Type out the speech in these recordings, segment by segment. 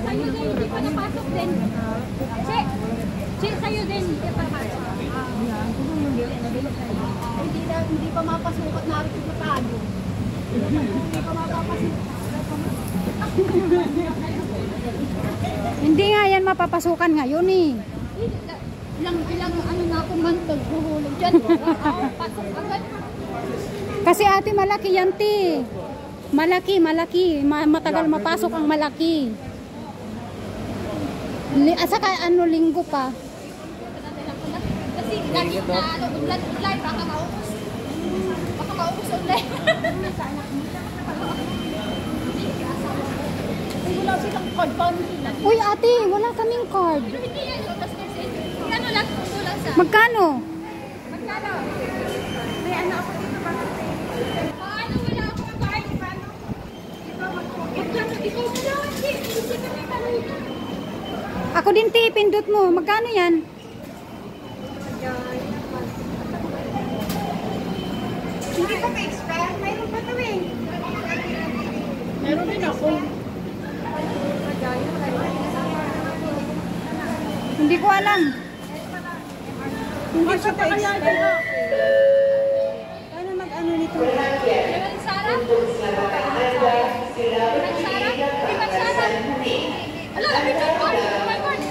Sa'yo din, hindi pa napasok din. Sa'yo din, hindi pa napasok. Hindi pa mapasukat na rin sa tayo. Hindi pa mapapasukat. Hindi nga yan mapapasukan ngayon eh. Ilang ano na akong mantog, huhulog dyan. Pasok agad. Kasi ate malaki yan ti. Malaki. Matagal mapasok ang malaki. Saka ano linggo pa. Kasi lagi na ano, online, baka maubos. Baka maubos online. Wala silang card, paano sila? Uy ate, wala kaming card. Pero hindi yan, ano lang, kulang sa... Magkano? Magkano? May ano ako dito ba? Ano, wala akong card, paano? Magkano, ikaw mo daw, hindi kami tanong. Ako din ti, pindot mo. Magkano yan? Hindi pa ka-expert, mayroon pa ito eh. Meron din ako. Hindi ko alam. Hindi pa ka-expert. Paano mag-ano nito? Meron Sara? Meron Sara? Hindi ba Sara? Ala, picture ko. Oh my God.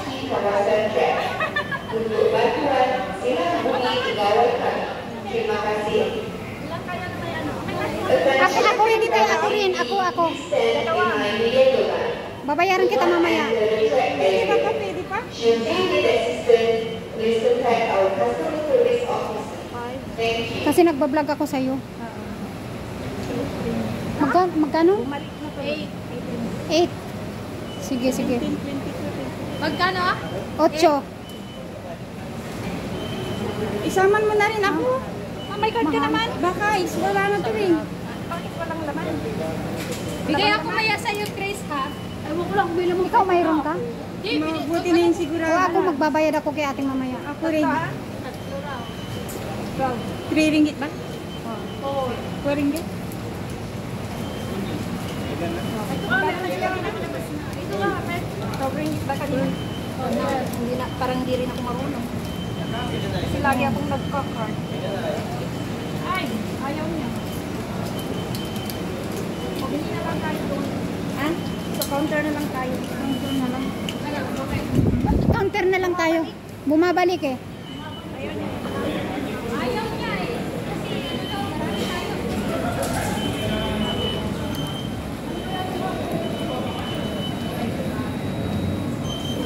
Untuk bantuan, sila hubungi Pegawai Kami. Terima kasih. Ako rin dito, ako. Babayaran kita mamaya. Pwede ba pa? Pwede pa? Should you need assistance, please contact our customer service officer. Thank you. Kasi nagbablog ako sa'yo. Magkano? 8. Sige. Magkano ah? 8. Isaman mo na rin ako. May card ka naman. Baka, wala na to rin. Bakit walang laman? Bigay ako maya sa'yo, Grace, ha? Ewan ko lang, bilang mo. Ikaw mayroon ka? Buti na yung sigurado. O ako magbabayad ako kay ating mamaya. Ako rin. 3 ringgit ba? Oo. 4 ringgit? Ito nga, 12 ringgit ba kanina? Parang hindi rin ako marunong. Kasi lagi akong nagka-card. Ay, ayaw niya. Pabili na lang tayo doon. Ha? Sa counter na lang tayo. Counter na lang. Counter na lang tayo. Bumabalik eh. Ayaw niya eh. Kasi ano daw, marami tayo.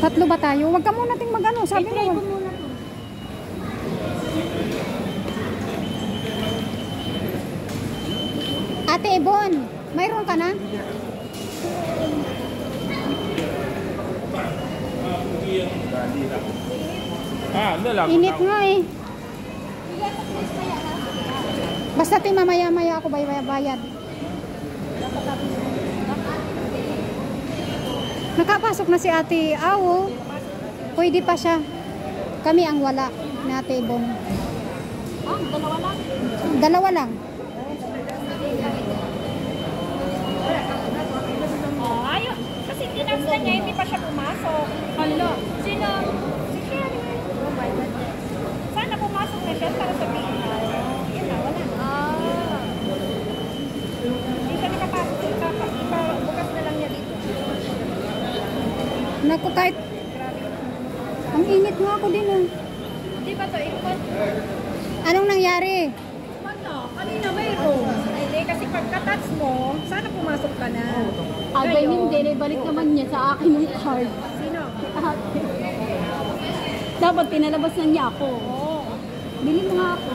Tatlo ba tayo? Huwag ka muna ting mag-ano. Sabi mo. Ate Ebon, mayroon ka na? Init nga eh. Basta ti mamaya-maya ako bayad. Nakapasok na si Ate Awo. Pwede pa siya. Kami ang wala ni Ate Ebon. Dalawa lang? Dalawa lang. Ayaw. Kasi tinasta niya, hindi pa siya pumasok. Hala. Sino? Si Sherry. Oh my God. Sana pumasok na siya para sabihin. Yan na, wala na. Hindi siya nakapasok. Bukas na lang niya dito. Naku, kahit ang init nga ako din eh. Di ba ito ikot? Anong nangyari? Ano? Kanina mayroon. Hindi, kasi pagka-touch mo, sana pumasok ka na. Agay hindi, balik naman niya sa akin yung card. Sino? Dapat pinalabas na niya ako. Oo. Bili mo nga ako.